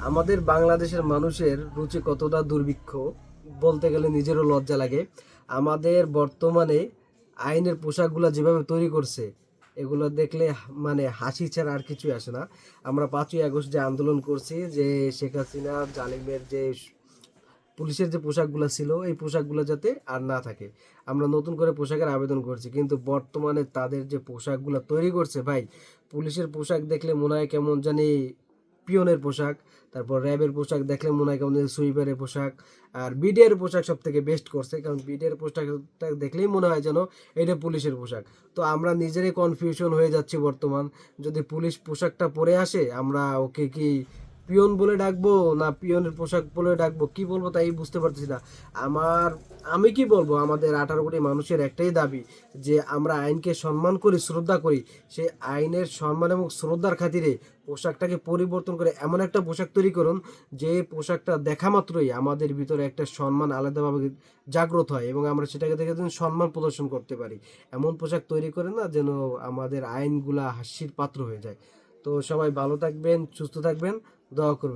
আমাদের বাংলাদেশের মানুষের রুচি কতটা দুর্ভিক্ষ বলতে গেলে নিজেরও লজ্জা লাগে। আমাদের বর্তমানে আইনের পোশাকগুলো যেভাবে তৈরি করছে এগুলো দেখলে মানে হাসি ছাড়া আর কিছুই আসে না। আমরা 5ই আগস্ট যে আন্দোলন করছি, যে শেখ হাসিনা জালিমের যে পুলিশের যে পোশাকগুলো ছিল এই পোশাকগুলো যাতে আর না থাকে, আমরা নতুন করে পোশাকের আবেদন করছি। কিন্তু বর্তমানে তাদের যে পোশাকগুলো তৈরি করছে ভাই, পুলিশের পোশাক দেখলে মনে হয় কেমন জানি পিয়নের পোশাক, তারপর র্যাবের পোশাক দেখলে মনে হয় কেমন সুইপারের পোশাক, আর বিডিআর পোশাক সব থেকে বেস্ট করছে, কারণ বিডিআর পোশাকটা দেখলেই মনে হয় যেন এটা পুলিশের পোশাক। তো আমরা নিজেরাই কনফিউশন হয়ে যাচ্ছি বর্তমান। যদি পুলিশ পোশাকটা পরে আসে আমরা ওকে কি পিয়ন বলে ডাকবো না পিয়নের পোশাক বলে ডাকবো, কি বলবো তাই বুঝতে পারতেছি না। আমার আমি কি বলবো, আমাদের 18 কোটি মানুষের একটাই দাবি যে আমরা আইনকে সম্মান করি, শ্রদ্ধা করি। সেই আইনের সম্মান এবং শ্রদ্ধার খাতিরে পোশাকটাকে পরিবর্তন করে এমন একটা পোশাক তৈরি করুন যে পোশাকটা দেখা মাত্রই আমাদের ভিতরে একটা সম্মান আলাদাভাবে জাগ্রত হয় এবং আমরা সেটাকে দেখে যেন সম্মান প্রদর্শন করতে পারি। এমন পোশাক তৈরি করে না যেন আমাদের আইনগুলা হাসির পাত্র হয়ে যায়। তো সবাই ভালো থাকবেন, সুস্থ থাকবেন, দোয়া করবেন।